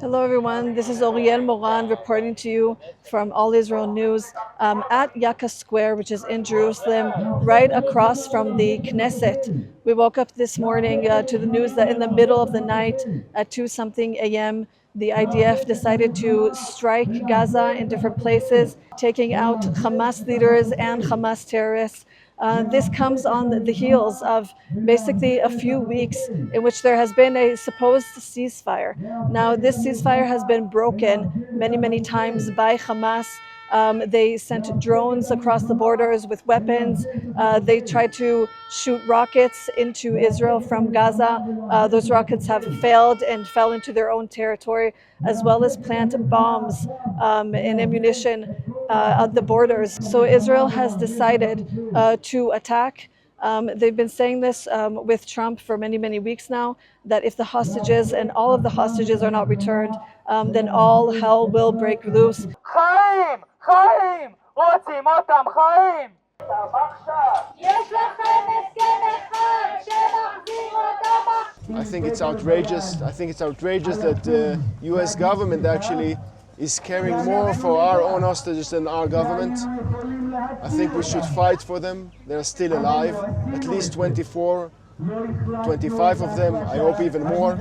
Hello everyone, this is Oriel Moran reporting to you from All Israel News at Yaqa Square, which is in Jerusalem, right across from the Knesset. We woke up this morning to the news that in the middle of the night at 2-something a.m. the IDF decided to strike Gaza in different places, taking out Hamas leaders and Hamas terrorists. This comes on the heels of basically a few weeks in which there has been a supposed ceasefire. Now, this ceasefire has been broken many times by Hamas. They sent drones across the borders with weapons. They tried to shoot rockets into Israel from Gaza. Those rockets have failed and fell into their own territory, as well as plant bombs and ammunition at the borders. So Israel has decided to attack. They've been saying this with Trump for many weeks now, that if the hostages and all of the hostages are not returned, then all hell will break loose. חיים! חיים! רוצים אותם חיים! I think it's outrageous. I think it's outrageous that the US government actually is caring more for our own hostages than our government. I think we should fight for them. They're still alive, at least 24, 25 of them, I hope even more.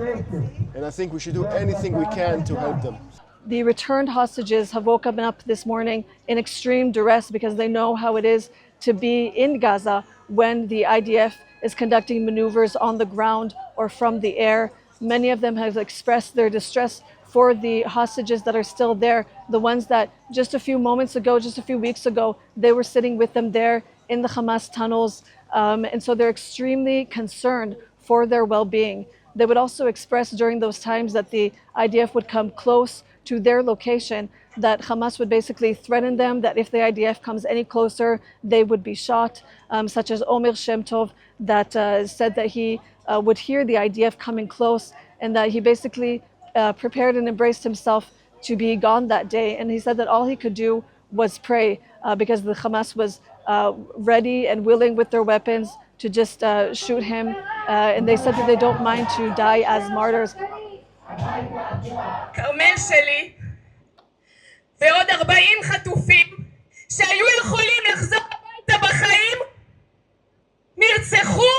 And I think we should do anything we can to help them. The returned hostages have woken up this morning in extreme duress because they know how it is to be in Gaza when the IDF is conducting maneuvers on the ground or from the air. Many of them have expressed their distress for the hostages that are still there, the ones that just a few moments ago, just a few weeks ago, they were sitting with them there in the Hamas tunnels. And so they're extremely concerned for their well-being. They would also express during those times that the IDF would come close to their location, that Hamas would basically threaten them, that if the IDF comes any closer, they would be shot, such as Omer Shem Tov, that said that he would hear the IDF coming close and that he basically prepared and embraced himself to be gone that day. And he said that all he could do was pray because the Hamas was ready and willing with their weapons to just shoot him. And they said that they don't mind to die as martyrs. כרמל שלי ועוד 40 חטופים שהיו יכולים לחזור הביתה בחיים נרצחו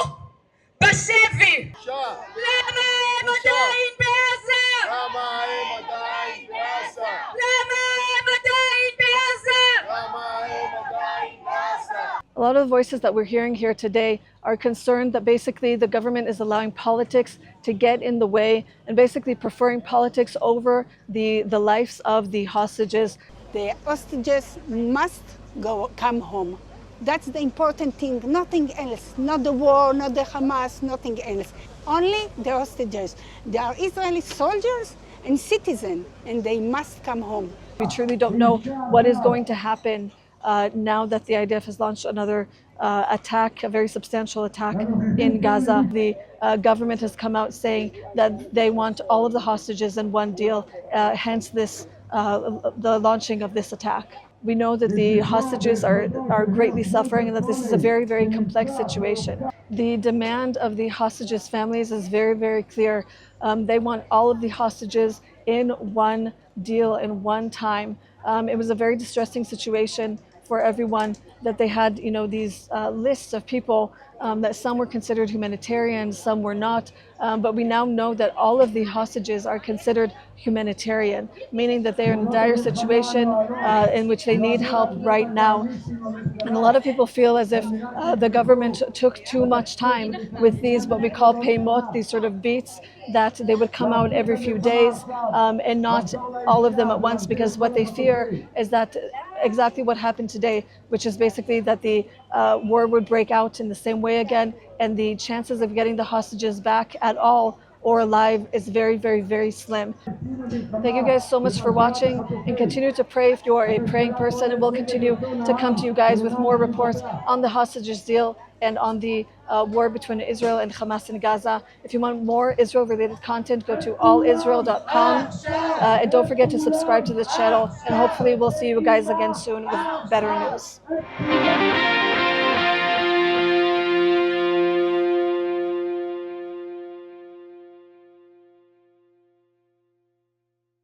בשבי. למה הם עדיין בעזה? למה הם עדיין בעזה? למה הם עדיין בעזה? למה הם עדיין בעזה? A lot of the voices that we're hearing here today are concerned that basically the government is allowing politics to get in the way and basically preferring politics over the lives of the hostages. The hostages must come home. That's the important thing, nothing else. Not the war, not the Hamas, nothing else. Only the hostages. They are Israeli soldiers and citizens, and they must come home. We truly don't know what is going to happen now that the IDF has launched another attack, a very substantial attack in Gaza. The government has come out saying that they want all of the hostages in one deal, hence this, the launching of this attack. We know that the hostages are greatly suffering and that this is a very complex situation. The demand of the hostages' families is very clear. They want all of the hostages in one deal, in one time. It was a very distressing situation for everyone that they had, these lists of people that some were considered humanitarian, some were not. But we now know that all of the hostages are considered humanitarian, meaning that they are in a dire situation in which they need help right now. And a lot of people feel as if the government took too much time with these, what we call peimot, these sort of beats, that they would come out every few days and not all of them at once, because what they fear is that exactly what happened today, which is basically that the war would break out in the same way again, and the chances of getting the hostages back at all or alive is very slim. Thank you guys so much for watching, and continue to pray if you are a praying person, and we'll continue to come to you guys with more reports on the hostages deal and on the war between Israel and Hamas in Gaza. If you want more Israel-related content, go to allisrael.com, and don't forget to subscribe to this channel, and hopefully we'll see you guys again soon with better news.